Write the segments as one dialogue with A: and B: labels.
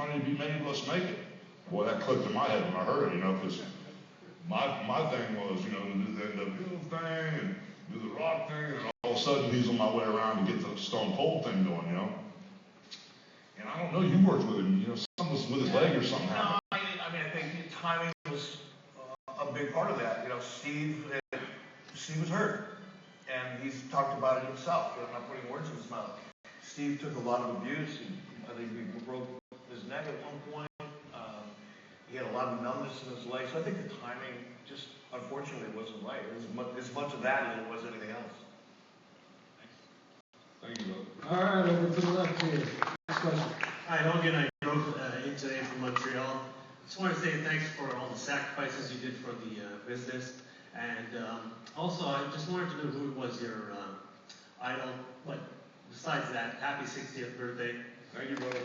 A: trying to be made, let's make it. Boy, that clicked in my head when I heard it, you know, because my thing was, you know, to do the NWO thing and do the rock thing, and all of a sudden he's on my way around to get the Stone Cold thing going, you know. And I don't know, you worked with him, you know, something was with his leg or something.
B: No, I mean, I think timing was a big part of that. You know, Steve was hurt, and he's talked about it himself. I'm not putting words in his mouth. Steve took a lot of abuse. I think he broke his neck at one point. He had a lot of numbness in his legs. So I think the timing just, unfortunately, wasn't right. It was as much of that as it was anything else.
A: Thank you, brother.
C: All right, over to the left here. Next question.
D: Hi, Hogan. I drove in today from Montreal. Just want to say thanks for all the sacrifices you did for the business. And also, I just wanted to know who was your idol. But besides that, happy 60th birthday.
A: Thank you, brother.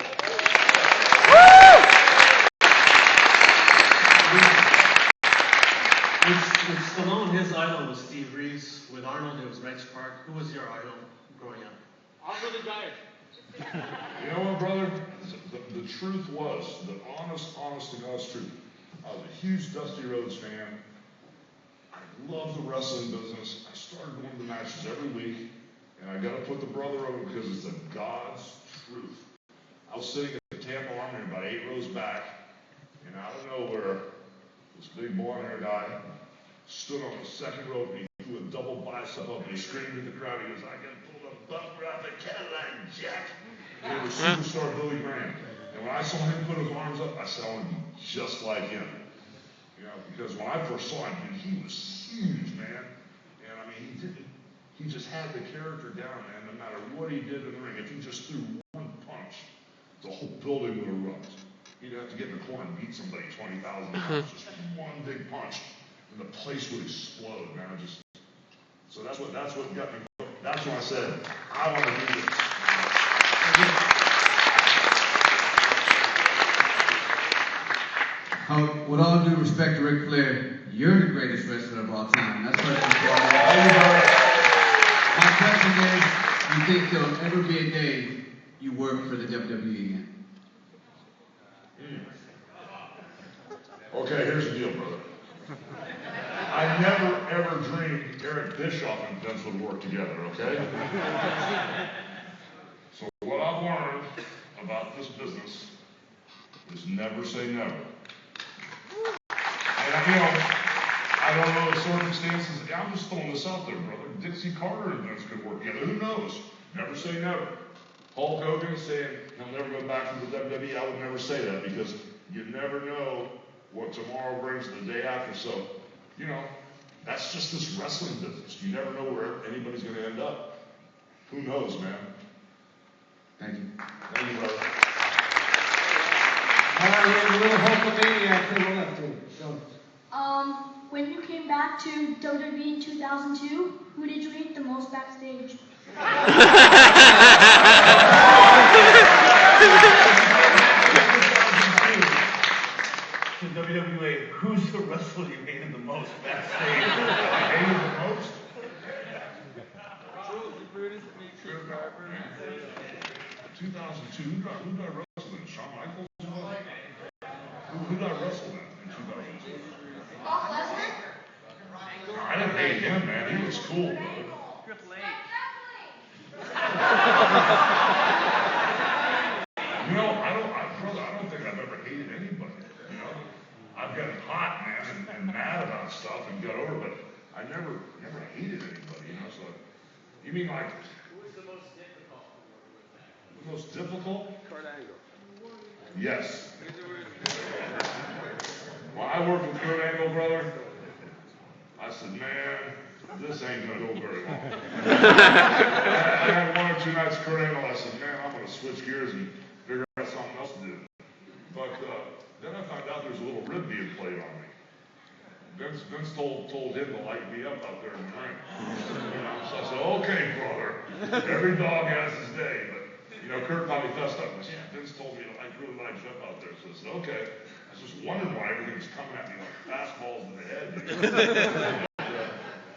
D: With Stallone, his idol was Steve Reeves. With Arnold, it was Reg Park. Who was your idol growing up?
E: Also the Giant.
A: You know what, brother? The truth was, the honest to God's truth. I was a huge Dusty Rhodes fan. I love the wrestling business. I started going to the matches every week, and I got to put the brother over because it's the God's truth. I was sitting at the Tampa Armory about 8 rows back, and out of nowhere, this big blonde-haired guy stood on the second row and he threw a double bicep up and he screamed at the crowd. He goes, "I can pull the bumper out the Cadillac, Jack." And it was superstar Billy Graham. And when I saw him put his arms up, I said, I want to be just like him. You know, because when I first saw him, dude, he was huge, man. And I mean, he just had the character down, man. No matter what he did in the ring, if he just threw one punch, the whole building would erupt. He'd have to get in the corner and beat somebody 20,000 times, just one big punch, and the place would explode, man. So that's what got me. That's when I said, I want to do this.
F: With all due respect to Ric Flair, you're the greatest wrestler of all time. That's what my question is, do you think there'll ever be a day you work for the WWE again?
A: Okay, here's the deal, brother. I never, ever dreamed Eric Bischoff and Vince would work together, okay? So what I've learned about this business is never say never. And, you know, I don't know the circumstances. I'm just throwing this out there, brother. Dixie Carter and Vince could work together. Who knows? Never say never. Hulk Hogan saying he'll never go back to the WWE. I would never say that because you never know what tomorrow brings the day after. So, you know, that's just this wrestling business. You never know where anybody's going to end up. Who knows, man?
F: Thank you.
A: Thank you, brother.
C: All right, we have a little Hulkamaniac to the left here. Go.
G: When you came back to WWE in 2002, who did you hate the most backstage?
B: To WWE, who's the wrestler you hated the most backstage? I hated the most?
A: 2002, who did I wrestle in? Shawn Michaels? Who did I wrestle in 2002?
G: Brock Lesnar?
A: I didn't hate him, man. He was cool, brother. You know, brother, I don't think I've ever hated anybody. You know, I've gotten hot, man, and mad about stuff and got over, but I never hated anybody. You know, so you mean like?
E: Who was the most difficult?
A: The most difficult?
E: Kurt Angle.
A: Yes. When I worked with Kurt Angle, brother, I said, man, this ain't gonna go very well. I had 1 or 2 nights Kurt Angle. I said, man, I'm gonna switch gears and figure out something else to do. But then I found out there's a little rib being played on me. Vince told him to light me up out there in the ring. You know, so I said, okay, brother. Every dog has his day, but you know, Kurt probably fessed up. I said, Vince told me to really light you up out there. So I said, okay. I was just wondering why everything was coming at me like fastballs to the head.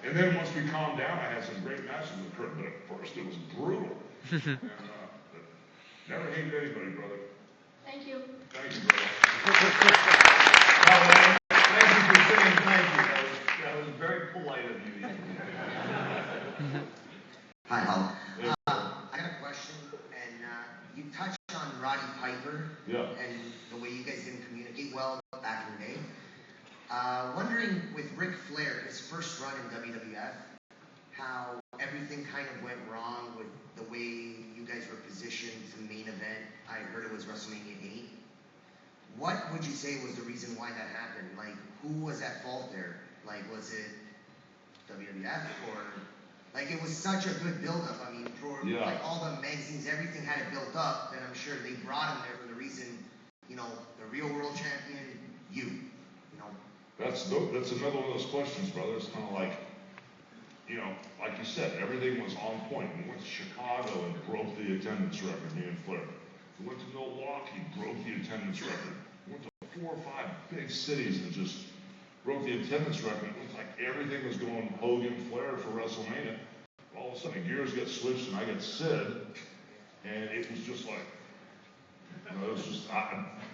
A: And then once we calmed down, I had some great matches with Kurt, but at first it was brutal. And, but never hated anybody, brother.
G: Thank you.
H: Roddy Piper.
A: Yeah.
H: And the way you guys didn't communicate well back in the day. Wondering with Ric Flair, his first run in WWF, how everything kind of went wrong with the way you guys were positioned to main event. I heard it was WrestleMania 8. What would you say was the reason why that happened? Like, who was at fault there? Like, was it WWF or, like, it was such a good build-up. I mean, for like all the magazines, everything had it built up, and I'm sure they brought him there for the reason, you know, the real world champion, you know.
A: That's another one of those questions, brother. It's kind of like, you know, like you said, everything was on point. We went to Chicago and broke the attendance record, me and Flair. We went to Milwaukee, broke the attendance record. We went to 4 or 5 big cities and just broke the attendance record. It was like everything was going Hogan, Flair for WrestleMania. All of a sudden, gears get switched and I get Sid, and it was just like, you know, it was just,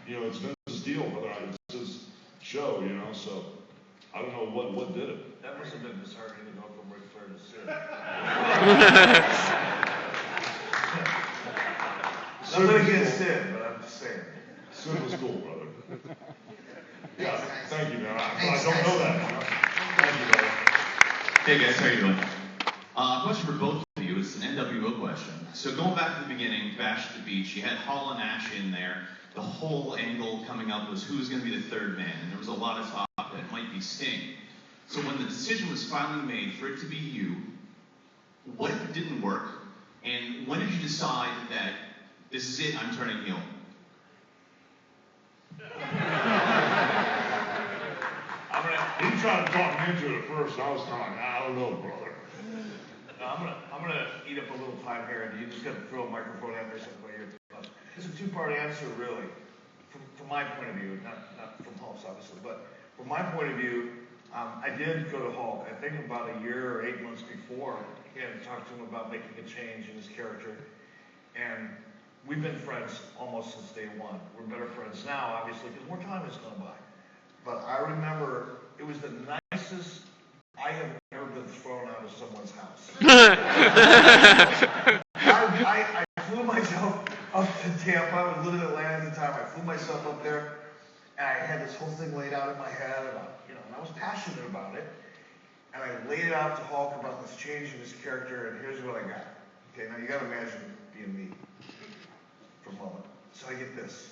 A: you know, it's Vince's deal, brother. It's his show, you know. So I don't know what did it.
B: That must have been disheartening to go from Ric Flair to Sid. Nothing against Sid, but I'm just saying.
A: Sid was cool, brother. Yeah,
H: Thanks,
A: thank you, man. I
H: Thanks,
A: don't know
H: guys.
A: that. You know? Thank you, brother.
I: Hey guys, how you doing? Question for both of you. It's an NWO question. So going back to the beginning, Bash at the Beach, you had Hall and Nash in there. The whole angle coming up was who was going to be the third man, and there was a lot of talk that it might be Sting. So when the decision was finally made for it to be you, what if it didn't work? And when did you decide that this is it, I'm turning heel?
A: He tried to talk me into it at first, and I was kind of like, I don't know, brother.
B: No, I'm gonna eat up a little time here, and you just gotta throw a microphone at me or something like that. It's a two-part answer, really, from my point of view, not from Hulk's, obviously, but from my point of view, I did go to Hulk, I think about a year or 8 months before, and talked to him about making a change in his character, and we've been friends almost since day one. We're better friends now, obviously, because more time has gone by. But I remember it was the nicest I have ever been thrown out of someone's house. I flew myself up to Tampa. I was living in Atlanta at the time. I flew myself up there, and I had this whole thing laid out in my head about, you know, and I was passionate about it. And I laid it out to Hulk about this change in his character, and here's what I got. Okay, now you gotta imagine being me for a moment. So I get this.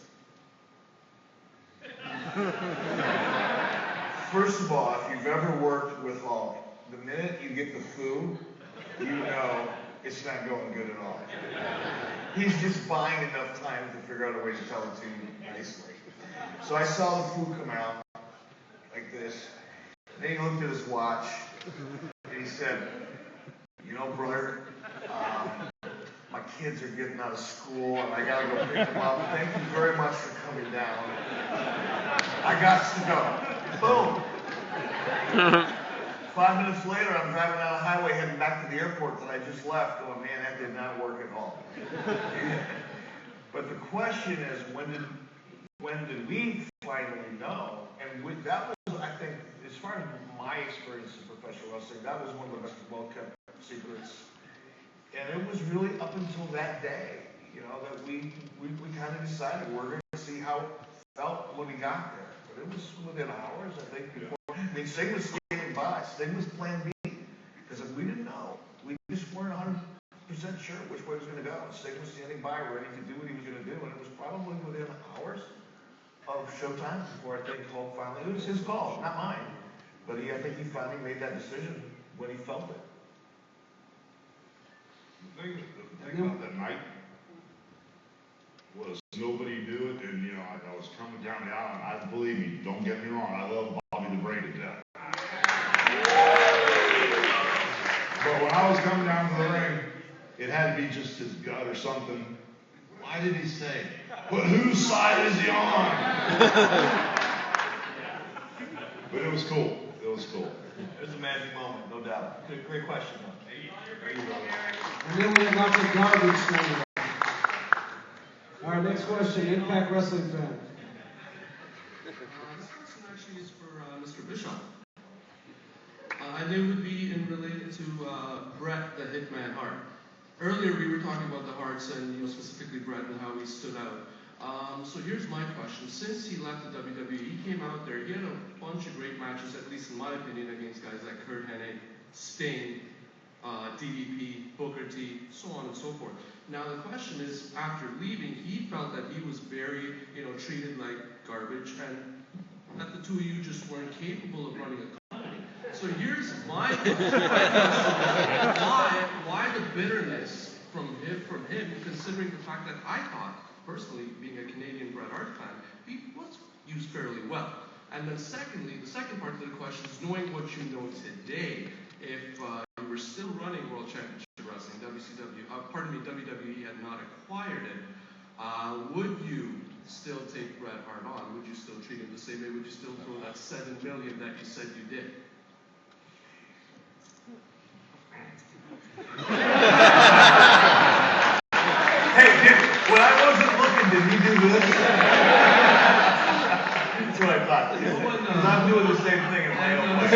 B: First of all, if you've ever worked with Hulk, the minute you get the foo, you know it's not going good at all. He's just buying enough time to figure out a way to tell it to you nicely. So I saw the foo come out like this. Then he looked at his watch and he said, you know, brother, my kids are getting out of school and I gotta go pick them up. Thank you very much for coming down. I got to go. Boom. 5 minutes later, I'm driving down the highway heading back to the airport that I just left, going, man, that did not work at all. But the question is, when did we finally know? And that was, I think, as far as my experience in professional wrestling, that was one of the best well-kept secrets. And it was really up until that day, you know, that we kind of decided we're going to see how it felt when we got there. But it was within hours, I think, before. I mean, Sting was standing by. Sting was plan B. Because we didn't know. We just weren't 100% sure which way it was going to go. Sting was standing by, ready to do what he was going to do. And it was probably within hours of showtime before I think Hulk finally, it was his call, not mine. But I think he finally made that decision when he felt it.
A: The thing about that night was nobody knew it, and you know, I was coming down the aisle, and I believe me, don't get me wrong, I love Bobby the Brain to death. But when I was coming down to the ring, it had to be just his gut or something. Why did he say, but whose side is he on? But it was cool. It was cool.
B: It was a magic moment, no doubt. Great question, though. Thank you, brother.
C: And then we had lots of garbage thrown around. All right, next question, Impact Wrestling fan.
J: This question actually is for Mr. Bischoff. And it would be related to Bret the Hitman Hart. earlier we were talking about the Hearts and specifically Bret and how he stood out. So here's my question. Since he left the WWE, he came out there, he had a bunch of great matches, at least in my opinion, against guys like Kurt Hennig, Sting, DDP, Booker T, so on and so forth. Now the question is, after leaving, he felt that he was very, treated like garbage, and that the two of you just weren't capable of running a company. So here's my question. Why the bitterness from him, considering the fact that I thought, personally, being a Canadian Bret Hart fan, he was used fairly well. And then secondly, the second part of the question is, knowing what you know today, if you were still running World Championship Wrestling, WWE had not acquired it, would you still take Bret Hart on? Would you still treat him the same way? Would you still throw that $7 million that you said you did?
B: Hey, when I wasn't looking, did he do this? That's what I thought. Because I'm doing the same thing in my own way.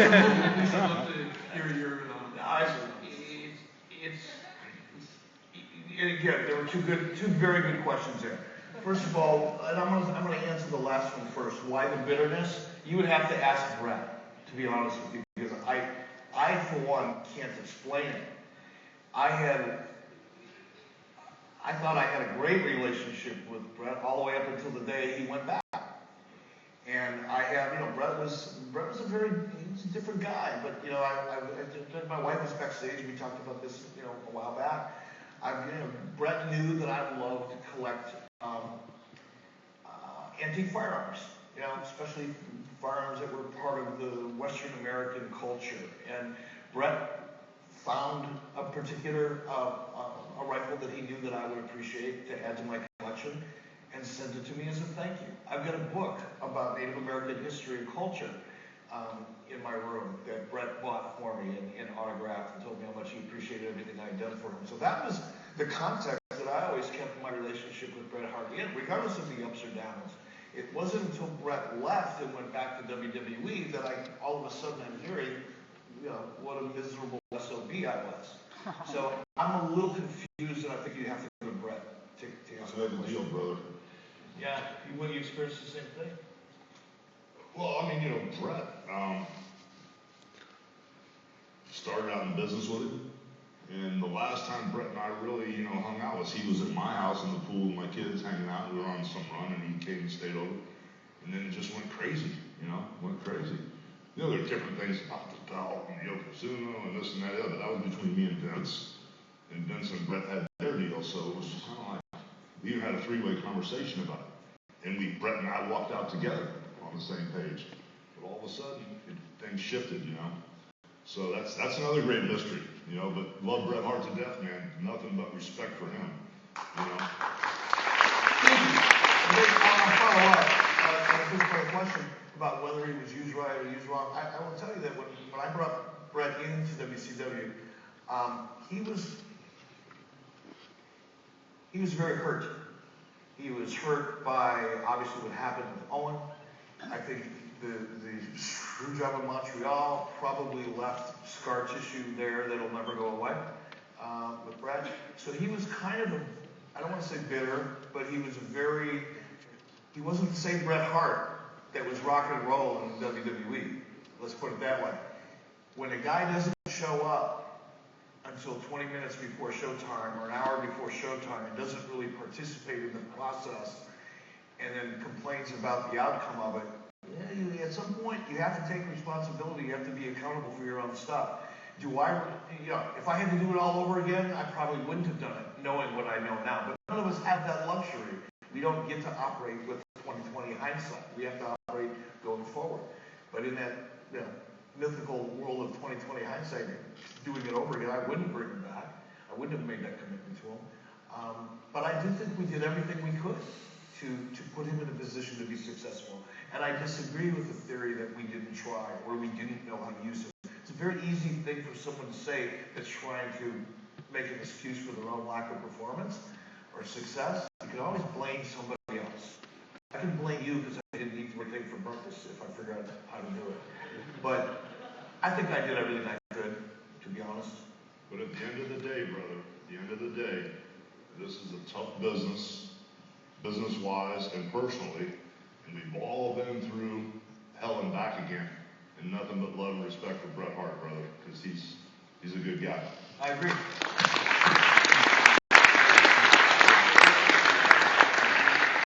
B: And again, there were two very good questions there. First of all, and I'm going to answer the last one first. Why the bitterness? You would have to ask Bret, to be honest with you, because I for one can't explain it. I thought I had a great relationship with Bret all the way up until the day he went back. And I have, Bret was a different guy. But my wife was backstage. We talked about this, a while back. Bret knew that I loved to collect antique firearms. Especially firearms that were part of the Western American culture. And Bret found a particular a rifle that he knew that I would appreciate to add to my collection, and sent it to me as a thank you. I've got a book about Native American history and culture in my room that Bret bought for me and autographed and told me how much he appreciated everything I'd done for him. So that was the context that I always kept my relationship with Bret Hart in, regardless of the ups or downs. It wasn't until Bret left and went back to WWE that all of a sudden I'm hearing, what a miserable SOB I was. So I'm a little confused, and I think you have to go to Bret to answer that
A: That's the deal, brother.
B: Yeah, you experienced the same thing?
A: Well, Bret started out in business with him. And the last time Bret and I really, hung out was he was at my house in the pool with my kids hanging out. We were on some run, and he came and stayed over. And then it just went crazy, went crazy. There are different things about the belt and Yokozuna and this and that, but that was between me and Vince. And Vince and Bret had their deal, so it was just kind of like, we even had a three-way conversation about it. And Bret and I walked out together on the same page. But all of a sudden, things shifted, So that's another great mystery, but love Bret Hart to death, man. Nothing but respect for him,
B: Follow up. I think for a question about whether he was used right or used wrong. I will tell you that when I brought Bret into WCW, he was very hurt. He was hurt by obviously what happened with Owen. I think the screw job in Montreal probably left scar tissue there that'll never go away with Bret. So he was kind of I don't want to say bitter, but he wasn't the same Bret Hart that was rock and roll in WWE. Let's put it that way. When a guy doesn't show up until 20 minutes before showtime or an hour before showtime and doesn't really participate in the process and then complains about the outcome of it, at some point you have to take responsibility. You have to be accountable for your own stuff. If I had to do it all over again, I probably wouldn't have done it, knowing what I know now. But none of us have that luxury. We don't get to operate with 20/20 hindsight. We have to operate going forward. But in that mythical world of 20/20 hindsight, doing it over again, I wouldn't bring him back. I wouldn't have made that commitment to him. But I do think we did everything we could to put him in a position to be successful. And I disagree with the theory that we didn't try or we didn't know how to use him. It's a very easy thing for someone to say that's trying to make an excuse for their own lack of performance or success. You can always blame somebody else. I can blame you because I didn't eat everything for breakfast if I figured out how to do it. But I think I did everything I could, to be honest.
A: But at the end of the day, brother, at the end of of the day, this is a tough business, business-wise and personally, and we've all been through hell and back again, and nothing but love and respect for Bret Hart, brother, because he's a good guy.
B: I agree.